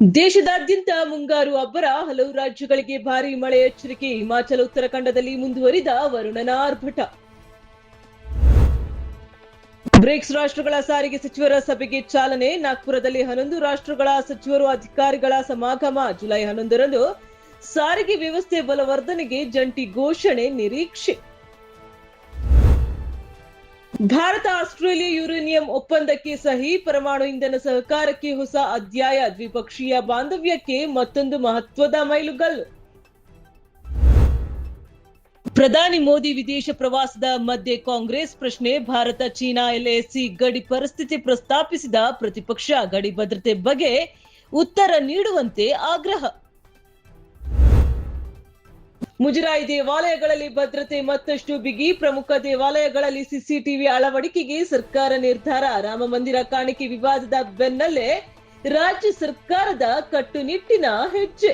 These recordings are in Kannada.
ದೇಶದಾದ್ಯಂತ ಮುಂಗಾರು ಅಬ್ಬರ, ಹಲವು ರಾಜ್ಯಗಳಿಗೆ ಭಾರೀ ಮಳೆ ಎಚ್ಚರಿಕೆ. ಹಿಮಾಚಲ ಉತ್ತರಾಖಂಡದಲ್ಲಿ ಮುಂದುವರಿದ ವರುಣನ ಆರ್ಭಟ. ಬ್ರಿಕ್ಸ್ ರಾಷ್ಟ್ರಗಳ ಸಾರಿಗೆ ಸಚಿವರ ಸಭೆಗೆ ಚಾಲನೆ. ನಾಗ್ಪುರದಲ್ಲಿ 11 ರಾಷ್ಟ್ರಗಳ ಸಚಿವರು ಅಧಿಕಾರಿಗಳ ಸಮಾಗಮ. ಜುಲೈ 11ರಂದು ಸಾರಿಗೆ ವ್ಯವಸ್ಥೆ ಬಲವರ್ಧನೆಗೆ ಜಂಟಿ ಘೋಷಣೆ ನಿರೀಕ್ಷೆ. ಭಾರತ ಆಸ್ಟ್ರೇಲಿಯಾ ಯುರೇನಿಯಂ ಒಪ್ಪಂದಕ್ಕೆ ಸಹಿ. ಪರಮಾಣು ಇಂಧನ ಸಹಕಾರಕ್ಕೆ ಹೊಸ ಅಧ್ಯಾಯ. ದ್ವಿಪಕ್ಷೀಯ ಬಾಂಧವ್ಯಕ್ಕೆ ಮತ್ತೊಂದು ಮಹತ್ವದ ಮೈಲುಗಲ್ಲು. ಪ್ರಧಾನಿ ಮೋದಿ ವಿದೇಶ ಪ್ರವಾಸದ ಮಧ್ಯೆ ಕಾಂಗ್ರೆಸ್ ಪ್ರಶ್ನೆ. ಭಾರತ ಚೀನಾ ಎಲ್ಎಸಿ ಗಡಿ ಪರಿಸ್ಥಿತಿ ಪ್ರಸ್ತಾಪಿಸಿದ ಪ್ರತಿಪಕ್ಷ. ಗಡಿ ಭದ್ರತೆ ಬಗ್ಗೆ ಉತ್ತರ ನೀಡುವಂತೆ ಆಗ್ರಹ. ಮುಜರಾಯಿ ದೇವಾಲಯಗಳಲ್ಲಿ ಭದ್ರತೆ ಮತ್ತಷ್ಟು ಬಿಗಿ. ಪ್ರಮುಖ ದೇವಾಲಯಗಳಲ್ಲಿ ಸಿಸಿಟಿವಿ ಅಳವಡಿಕೆಗೆ ಸರ್ಕಾರ ನಿರ್ಧಾರ. ರಾಮ ಮಂದಿರ ಕಾಣಿಕೆ ವಿವಾದದ ಬೆನ್ನಲ್ಲೇ ರಾಜ್ಯ ಸರ್ಕಾರದ ಕಟ್ಟುನಿಟ್ಟಿನ ಹೆಜ್ಜೆ.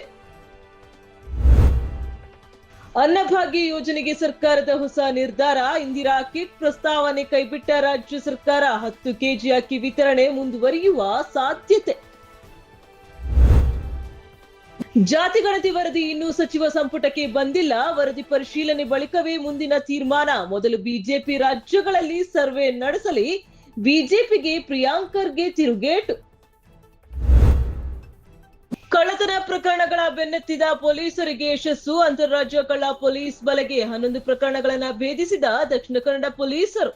ಅನ್ನಭಾಗ್ಯ ಯೋಜನೆಗೆ ಸರ್ಕಾರದ ಹೊಸ ನಿರ್ಧಾರ. ಇಂದಿರಾ ಕಿಟ್ ಪ್ರಸ್ತಾವನೆ ಕೈಬಿಟ್ಟ ರಾಜ್ಯ ಸರ್ಕಾರ. 10 ಕೆಜಿ ಅಕ್ಕಿ ವಿತರಣೆ ಮುಂದುವರಿಯುವ ಸಾಧ್ಯತೆ. ಜಾತಿ ಗಣತಿ ವರದಿ ಇನ್ನೂ ಸಚಿವ ಸಂಪುಟಕ್ಕೆ ಬಂದಿಲ್ಲ. ವರದಿ ಪರಿಶೀಲನೆ ಬಳಿಕವೇ ಮುಂದಿನ ತೀರ್ಮಾನ. ಮೊದಲು ಬಿಜೆಪಿ ರಾಜ್ಯಗಳಲ್ಲಿ ಸರ್ವೆ ನಡೆಸಲಿ. ಬಿಜೆಪಿಗೆ ಪ್ರಿಯಾಂಕ್ ಖರ್ಗೆ ತಿರುಗೇಟು. ಕಳ್ಳತನ ಪ್ರಕರಣಗಳ ಬೆನ್ನತ್ತಿದ ಪೊಲೀಸರಿಗೆ ಯಶಸ್ಸು. ಅಂತಾರಾಜ್ಯ ಕಳ್ಳ ಪೊಲೀಸ್ ಬಲೆಗೆ 11 ಪ್ರಕರಣಗಳನ್ನು ಭೇದಿಸಿದ ದಕ್ಷಿಣ ಕನ್ನಡ ಪೊಲೀಸರು.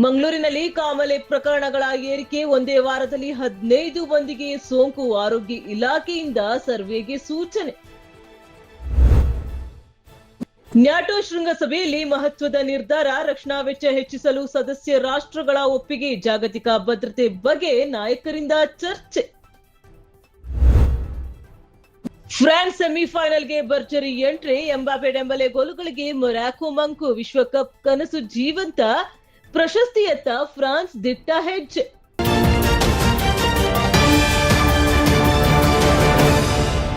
ಮಂಗಳೂರಿನಲ್ಲಿ ಕಾಮಲೆ ಪ್ರಕರಣಗಳ ಏರಿಕೆ. ಒಂದೇ ವಾರದಲ್ಲಿ 15 ಮಂದಿಗೆ ಸೋಂಕು. ಆರೋಗ್ಯ ಇಲಾಖೆಯಿಂದ ಸರ್ವೆಗೆ ಸೂಚನೆ. ನ್ಯಾಟೋ ಶೃಂಗಸಭೆಯಲ್ಲಿ ಮಹತ್ವದ ನಿರ್ಧಾರ. ರಕ್ಷಣಾ ವೆಚ್ಚ ಹೆಚ್ಚಿಸಲು ಸದಸ್ಯ ರಾಷ್ಟ್ರಗಳ ಒಪ್ಪಿಗೆ. ಜಾಗತಿಕ ಭದ್ರತೆ ಬಗ್ಗೆ ನಾಯಕರಿಂದ ಚರ್ಚೆ. ಫ್ರಾನ್ಸ್ ಸೆಮಿಫೈನಲ್ಗೆ ಭರ್ಜರಿ ಎಂಟ್ರಿ. ಎಂಬಾಪೆ ಡೆಂಬಲೆ ಗೋಲುಗಳಿಗೆ ಮೊರಾಕೊ ಮಂಕು. ವಿಶ್ವಕಪ್ ಕನಸು ಜೀವಂತ. ಪ್ರಶಸ್ತಿಯತ್ತ ಫ್ರಾನ್ಸ್ ದಿಟ್ಟ ಹೆಜ್ಜೆ.